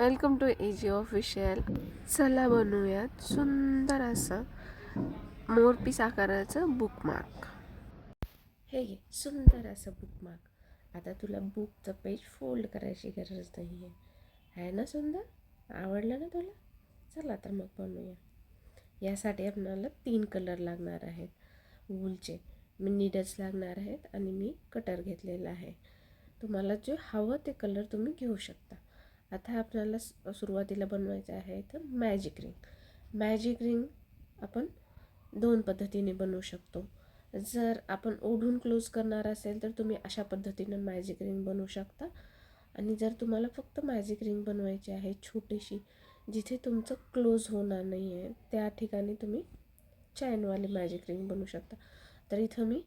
Welcome to ag official. चला बनवूयात सुंदर असं मोरपीस आकाराचं बुकमार्क. हे घे सुंदर असं बुकमार्क. आता तुला बुकचं पेज फोल्ड करायची गरज नाही आहे ना. सुंदर आवडलं ना तुला? चला तर मग बनवूया. यासाठी आपल्याला 3 कलर लागणार आहेत. वूलचे निडल्स लागणार आहेत आणि मी कटर घेतलेला आहे. तुम्हाला जे हवं ते कलर तुम्ही घेऊ शकता. आता आपल्याला सुरुवातीला बनवायचं आहे तर मॅजिक रिंग आपण 2 पद्धतीने बनवू शकतो. जर आपण ओढून क्लोज करणार असेल तर तुम्ही अशा पद्धतीने मॅजिक रिंग बनवू शकता. आणि जर तुम्हाला फक्त मॅजिक रिंग बनवायची आहे छोटीशी, जिथे तुमचं क्लोज होणार नाही आहे, त्या ठिकाणी तुम्ही चॅनवाली मॅजिक रिंग बनवू शकता. तर इथं मी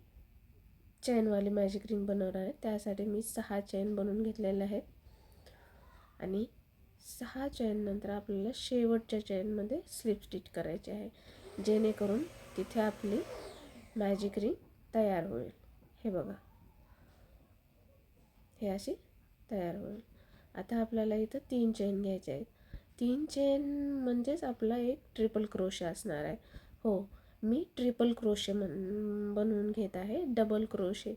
चॅनवाली मॅजिक रिंग बनवणार आहे. त्यासाठी मी 6 चैन बनवून घेतलेले आहेत आणि 6 चैननंतर आपल्याला शेवटच्या चैनमध्ये स्लिप स्टिच करायचे आहे, जेणेकरून तिथे आपली मॅजिक रिंग तयार होईल. हे बघा, हे अशी तयार होईल. आता आपल्याला इथं 3 चैन घ्यायचे आहेत. 3 चैन म्हणजेच आपला एक ट्रिपल क्रोशे असणार आहे. हो, मी ट्रिपल क्रोशे बनवून घेत आहे. डबल क्रोशे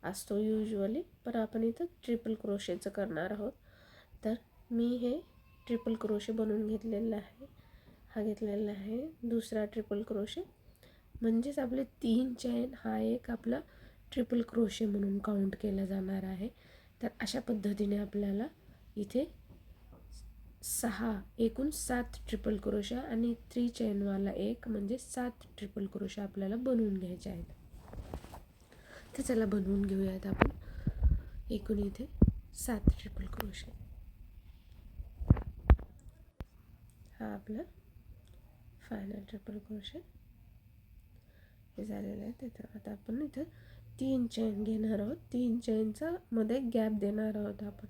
असतो युजली, पण आपण इथं ट्रिपल क्रोशेचं करणार आहोत. तर मी हे ट्रिपल क्रोशे बनवून घेतलेलं आहे. हा घेतलेला आहे दुसरा ट्रिपल क्रोशे, म्हणजेच आपले 3 चैन हा एक आपला ट्रिपल क्रोशे म्हणून काउंट केला जाणार आहे. तर अशा पद्धतीने आपल्याला इथे एकूण 7 ट्रिपल क्रोशा आणि 3 चैनवाला एक म्हणजे 7 ट्रिपल क्रोशा आपल्याला बनवून घ्यायचे आहेत. तर चला बनवून घेऊयात आपण. एकूण इथे 7 ट्रिपल क्रोशे. हा आपला फायनल ट्रिपल क्रोशे हे झालेलं आहे. तिथं आता आपण इथं 3 चैन घेणार आहोत. 3 चैनचा मध्ये गॅप देणार आहोत आपण,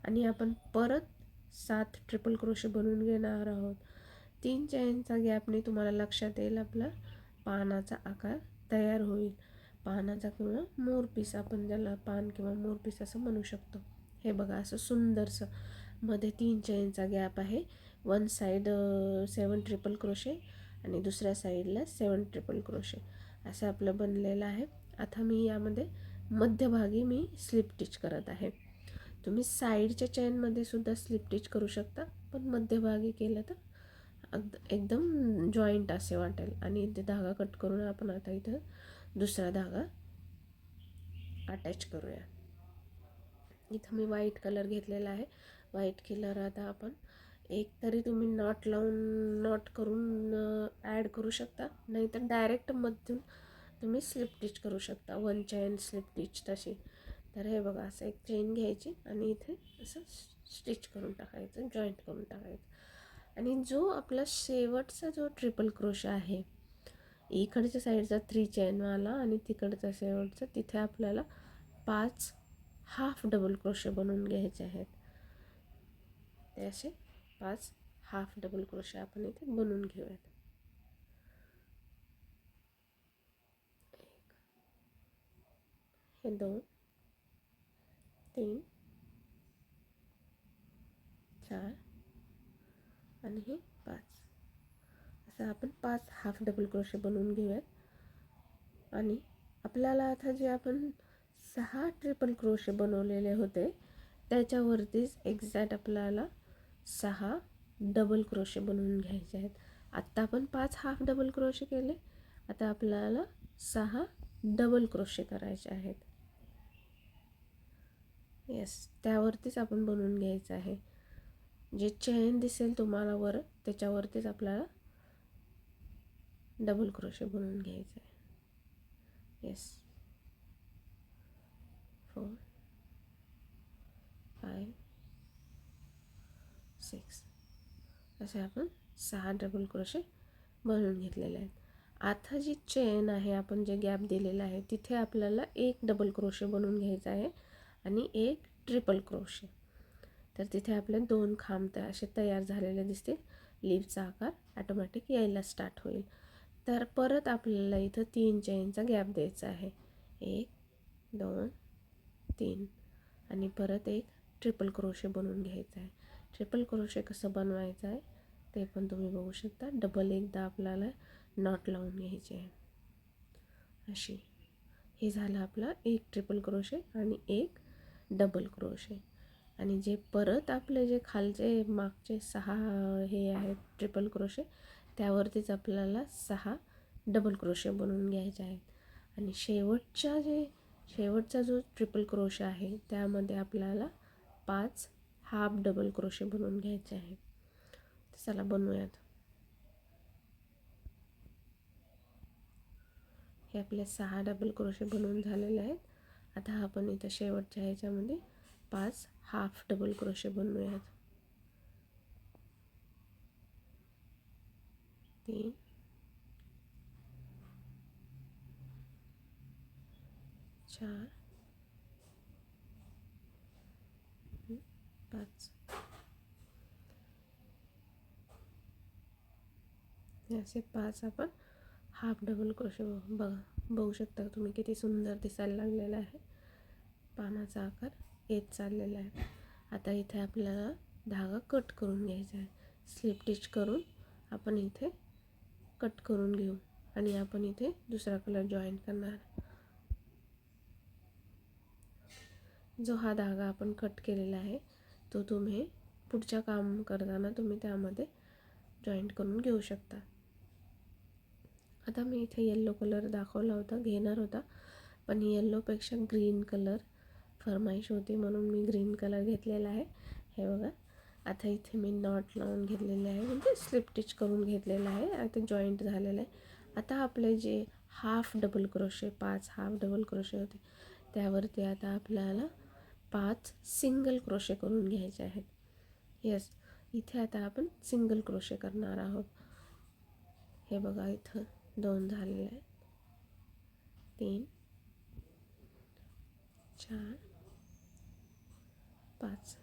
आणि आपण परत 7 ट्रिपल क्रोशे बनवून घेणार आहोत. 3 चैनचा गॅपने तुम्हाला लक्षात येईल आपला पानाचा आकार तयार होईल. पानाचा किंवा मोरपीस, आपण ज्याला पान किंवा मोरपीस असं म्हणू शकतो. हे बघा, असं सुंदरसं मध्ये 3 चैनचा गॅप आहे. वन साईड 7 ट्रिपल क्रोशे आणि दुसऱ्या साईडला 7 ट्रिपल क्रोशे असं आपलं बनलेलं आहे. आता मी यामध्ये मध्यभागी मी स्लिप स्टिच करत आहे. तुम्ही साईडच्या चैनमध्ये सुद्धा स्लिप स्टिच करू शकता, पण मध्यभागी केलं तर एकदम जॉईंट असे वाटेल. आणि इथे धागा कट करून आपण आता इथं दुसरा धागा अटॅच करूया. इथं मी व्हाईट कलर घेतलेला आहे. व्हाईट कलर आता आपण एक तरी तुम्ही नॉट लावून नॉट करून ॲड करू शकता, नाहीतर डायरेक्ट मधून तुम्ही स्लिप स्टिच करू शकता. 1 चैन स्लिप स्टिच तशी. तर हे बघा, असं एक चैन घ्यायची आणि इथे असं स्टिच करून टाकायचं, जॉईंट करून टाकायचं. आणि जो आपला शेवटचा जो ट्रिपल क्रोशा आहे, इकडच्या साईडचा 3 चैनवाला आणि तिकडचा शेवटचा, तिथे आपल्याला 5 हाफ डबल क्रोशे बनवून घ्यायचे आहेत. ते असे 5 हाफ डबल क्रोशे आपण इथे बनवून घेऊयात. 1 2 3 4 आणि हे 5 असं आपण 5 हाफ डबल क्रोशे बनवून घेऊयात. आणि आपल्याला आता जे आपण 6 ट्रिपल क्रोशे बनवलेले होते, त्याच्यावरतीच एक्झॅक्ट आपल्याला 6 डबल क्रोशे बनवून घ्यायचे आहेत. आत्ता आपण 5 हाफ डबल क्रोशे केले, आता आपल्याला 6 डबल क्रोशे करायचे आहेत. येस, त्यावरतीच आपण बनवून घ्यायचं आहे. जे चैन दिसेल तुम्हाला वर, त्याच्यावरतीच आपल्याला डबल क्रोशे बनवून घ्यायचं आहे. येस, 4 5 6 असे आपण 6 डबल क्रोशे बनवून घेतलेले आहेत. आता जी चेन आहे, आपण जे गॅप दिलेला आहे, तिथे आपल्याला एक डबल क्रोशे बनवून घ्यायचा आहे आणि एक ट्रिपल क्रोशे. तर तिथे आपले 2 खांब असे तयार झालेले दिसतील. लीवचा आकार ऑटोमॅटिक यायला स्टार्ट होईल. तर परत आपल्याला इथं 3 चेनचा गॅप द्यायचा आहे. 1 2 3 आणि परत एक ट्रिपल क्रोशे बनवून घ्यायचा आहे. ट्रिपल क्रोशे कसं बनवायचं आहे ते पण तुम्ही बघू शकता. डबल एकदा आपल्याला नॉट लावून घ्यायचे आहे अशी. हे झालं आपलं एक ट्रिपल क्रोशे आणि एक डबल क्रोशे. आणि जे परत आपले जे खालचे मागचे 6 हे आहेत ट्रिपल क्रोशे, त्यावरतीच आपल्याला 6 डबल क्रोशे बनवून घ्यायचे आहेत. आणि शेवटचा जो ट्रिपल क्रोशे आहे त्यामध्ये आपल्याला 5 हाफ डबल क्रोशे बनवून घ्यायचे आहेत. चला बनवूयात. हे आपले 6 डबल क्रोशे बनवून झालेले आहेत. आता आपण इथं शेवटच्या ह्याच्यामध्ये 5 हाफ डबल क्रोशे बनवूयात. 3 4 5 असे 5 आपण हाफ डबल क्रोशे बघू शकता तुम्ही किती सुंदर दिसायला लागलेला आहे. पानाचा आकार येत चाललेला आहे. आता इथे आपल्याला धागा कट करून घ्यायचा आहे. स्लिप स्टिच करून आपण इथे कट करून घेऊ आणि आपण इथे दुसरा कलर जॉईन करणार. जो हा धागा आपण कट केलेला आहे तो तुम्ही पुढच्या काम करताना तुम्ही त्यामध्ये जॉईंट करून घेऊ शकता. आता मी इथे येल्लो कलर दाखवला होता, घेणार होता, पण येल्लोपेक्षा ग्रीन कलर फरमाईश होती म्हणून मी ग्रीन कलर घेतलेला आहे. हे बघा, आता इथे मी नॉट लावून घेतलेले आहे, म्हणजे स्लिप स्टिच करून घेतलेला आहे. आता जॉईंट झालेलं आहे. आता आपले जे half double crochet 5 half double crochet होते त्यावरती आता आपल्याला 5 सिंगल क्रोशे करून घ्यायचे आहेत. येस, इथे आता आपण सिंगल क्रोशे करणार आहोत. हे बघा, इथं 2 झालेले आहेत, 3 4 5.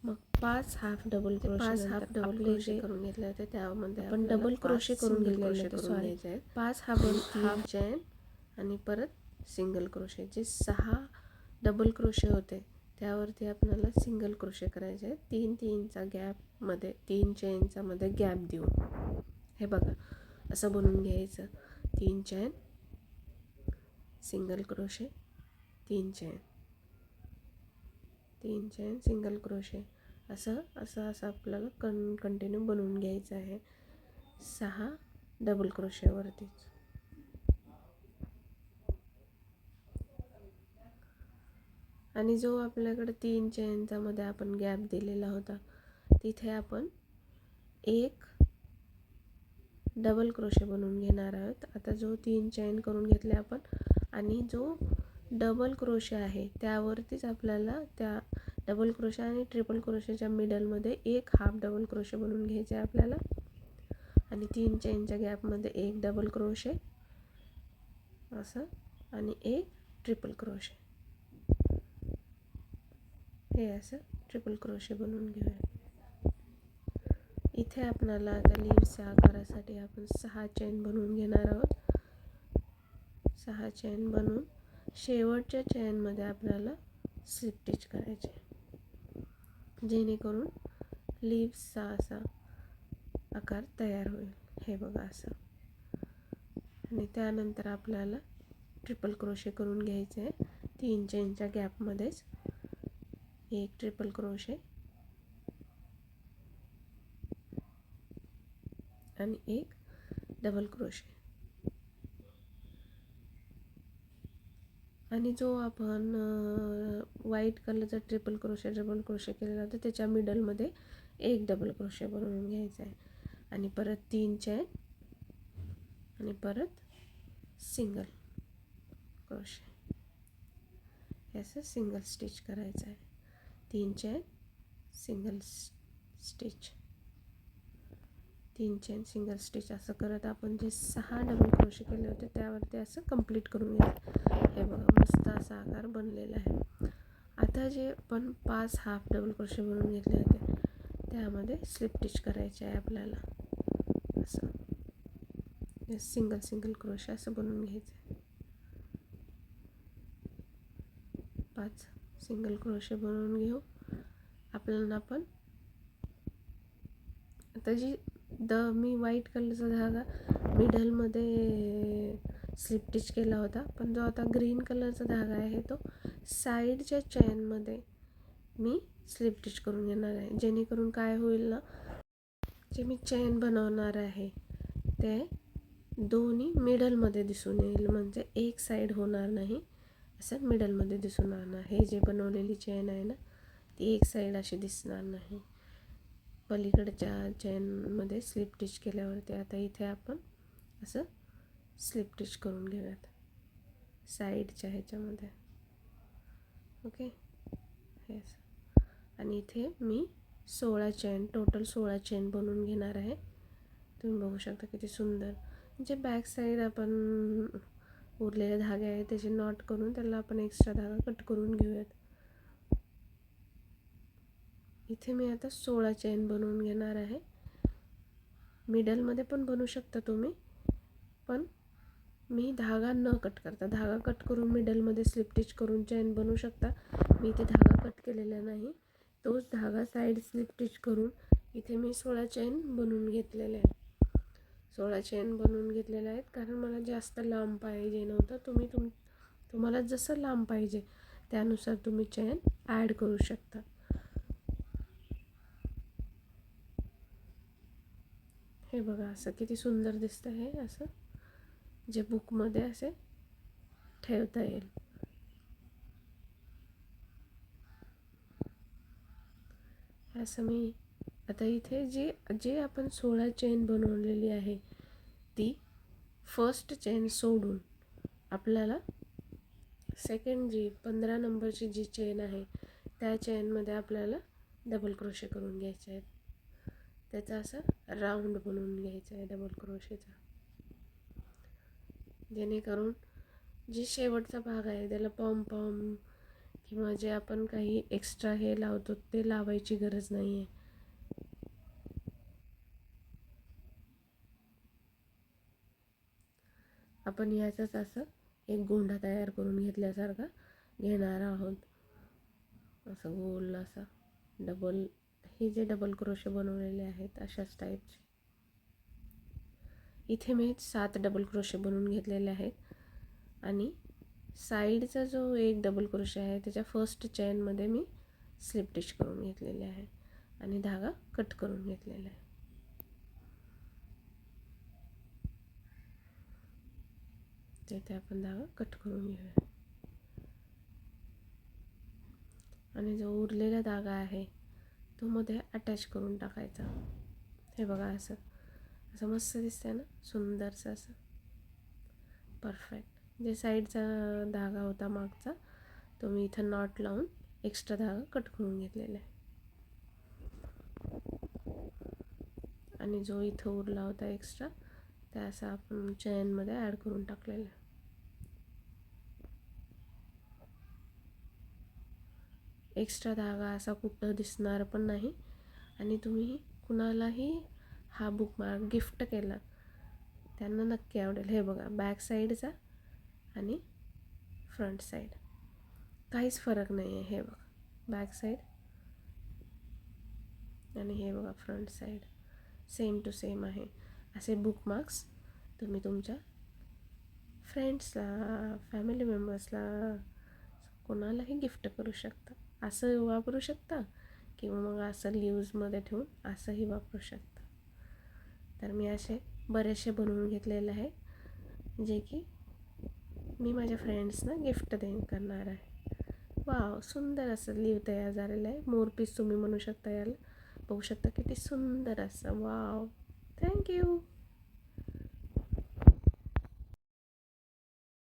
मग 5 हाफ डबल क्रोशे करून घेतले होते त्यामध्ये आपण डबल क्रोशे करून घेतलेले होते. सॉरी, 5 हाफ चेन आणि परत सिंगल क्रोशे. जे 6 डबल क्रोशे होते त्यावरती आपल्याला सिंगल क्रोशे करायचे आहेत. 3-3चा गॅपमध्ये 3 चेनचा मध्ये गॅप देऊन. हे बघा, असं बनवून घ्यायचं. 3 chain, single crochet, 3 chain, 3 chain, single crochet, असं आपल्याला कंटिन्यू बनवून घ्यायचं आहे 6 डबल क्रोशेवरतीच. आणि जो आपल्याकडे 3 चेनचा मध्ये आपण गॅप दिलेला होता तिथे आपण एक डबल क्रोशे बनवून घेणार आहोत. आता जो 3 चेन करून घेतले आपण आणि जो डबल क्रोशे आहे त्यावरतीच आपल्याला त्या डबल क्रोशे आणि ट्रिपल क्रोशेच्या मिडलमध्ये एक हाफ डबल क्रोशे बनवून घ्यायचे आहे आपल्याला. आणि 3 चेनच्या गॅपमध्ये एक डबल क्रोशे असं आणि एक ट्रिपल क्रोशे. हे असं ट्रिपल क्रोशे बनवून घेऊया. इथे आपल्याला आता लीव्सच्या आकारासाठी आपण 6 चेन बनवून घेणार आहोत. 6 चेन बनवून शेवटच्या चेनमध्ये आपल्याला स्लिप स्टिच करायचे जेणेकरून लीव्सचा असा आकार तयार होईल. हे बघा असं. आणि त्यानंतर आपल्याला ट्रिपल क्रोशे करून घ्यायचे आहे. 3 चेनच्या गॅपमध्येच एक ट्रिपल क्रोशे आणि एक डबल क्रोशे. आणि जो आपण व्हाईट कलरचा ट्रिपल क्रोशे डबल क्रोशे केलेला होता त्याच्या मिडलमध्ये एक डबल क्रोशे बनवून घ्यायचा आहे. आणि परत 3 चेन आणि परत सिंगल क्रोशे. असं सिंगल स्टिच करायचं आहे. 3 chain, single stitch, 3 chain, single stitch असं करत आपण जे 6 डबल क्रोशे केले होते त्यावरती असं कंप्लीट करून घ्यायचं. हे बघा, मस्त असा आकार बनलेला आहे. आता जे आपण 5 हाफ डबल क्रोशे बनवून घेतले होते त्यामध्ये स्लिप स्टिच करायचे आहे आपल्याला. असं सिंगल क्रोशे असं बनवून घ्यायचं आहे. 5 सिंगल क्रोशे बनवून घेऊ. आपल्याला आपण आता मी व्हाईट कलरचा धागा मिडलमध्ये स्लिप स्टिच केला होता, पण जो आता ग्रीन कलरचा धागा आहे तो साईडच्या चेनमध्ये मी स्लिप स्टिच करून घेणार आहे, जेणेकरून काय होईल ना, जे मी चेन बनवणार आहे ते दोन्ही मिडलमध्ये दिसून येईल, म्हणजे एक साईड होणार नाही, असं मिडलमध्ये दिसून येणार. हे जे बनवलेली चेन आहे ना ती एक साईड अशी दिसणार नाही. पलीकडच्या चेनमध्ये स्लिप स्टिच केल्यावरती आता इथे आपण असं स्लिप स्टिच करून घेऊयात साईडच्या ह्याच्यामध्ये. ओके, हे असं. आणि इथे मी 16 चेन बनवून घेणार आहे. तुम्ही बघू शकता किती सुंदर. जे बॅक साईड आपण उरलेले धागे आहेत त्याचे नॉट करून त्याला आपण एक्स्ट्रा धागा कट करून घेऊयात. इथे मी आता 16 चेन बनवून घेणार आहे. मिडलमध्ये पण बनवू शकता तुम्ही, पण मी धागा न कट करता, धागा कट करून मिडलमध्ये स्लिप स्टिच करून चेन बनवू शकता. मी इथे धागा कट केलेला नाही, तोच धागा साईड स्लिप स्टिच करून इथे मी 16 चेन बनवून घेतलेले आहेत. 16 चेन बनवून घेतलेल्या आहेत कारण मला जास्त लांब पाहिजे नव्हतं. तुम्हाला जसं लांब पाहिजे त्यानुसार तुम्ही चेन ॲड करू शकता. हे बघा असं किती सुंदर दिसतं. हे असं जे बुकमध्ये असे ठेवता येईल. असं मी आता इथे जे आपण 16 चेन बनवलेली आहे ती फर्स्ट चेन सोडून आपल्याला सेकंड 15 नंबरची जी चेन आहे त्या चेनमध्ये आपल्याला डबल क्रोशे करून घ्यायचे आहेत. त्याचा असं राऊंड बनवून घ्यायचा आहे डबल क्रोशेचा, जेणेकरून जी शेवटचा भाग आहे त्याला पॉम किंवा जे आपण काही एक्स्ट्रा हे लावतो ते लावायची गरज नाही आहे. आपण याचाच असं एक गोंडा तयार करून घेतल्यासारखा घेणार आहोत. असं गोल असा हे जे डबल क्रोशे बनवलेले आहेत अशाच टाईपचे. इथे मी 7 डबल क्रोशे बनवून घेतलेले आहेत आणि साईडचा जो एक डबल क्रोशे आहे त्याच्या फर्स्ट चेनमध्ये मी स्लिप स्टिच करून घेतलेले आहे आणि धागा कट करून घेतलेला आहे. तिथे आपण धागा कट करून घेऊया आणि जो उरलेला धागा आहे तो मध्ये अटॅच करून टाकायचा. हे बघा असं मस्त दिसतंय ना, सुंदरसं असं परफेक्ट. जे साईडचा धागा होता मागचा तो मी इथं नॉट लावून एक्स्ट्रा धागा कट करून घेतलेला आहे आणि जो इथं उरला होता एक्स्ट्रा त्या असं आपण चेनमध्ये ॲड करून टाकलेला आहे. एक्स्ट्रा धागा असा कुठं दिसणार पण नाही आणि तुम्ही कुणालाही हा बुकमार्क गिफ्ट केला त्यांना नक्की आवडेल. हे बघा बॅक साईडचा आणि फ्रंट साईड काहीच फरक नाही आहे. हे बघा बॅक साईड आणि हे बघा front side same to same आहे. असे बुकमार्क्स तुम्ही तुमच्या फ्रेंड्सला, फॅमिली मेंबर्सला, कोणालाही गिफ्ट करू शकता. असं वापरू शकता किंवा मग असं लीव्जमध्ये ठेवून असंही वापरू शकता. तर मी असे बरेचसे बनवून घेतलेले आहे जे की मी माझ्या फ्रेंड्सना गिफ्ट करणार आहे. वाव, सुंदर असं लीव तयार झालेलं आहे. मोरपीस तुम्ही म्हणू शकता याला. बघू शकता किती सुंदर असं. Wow, thank you.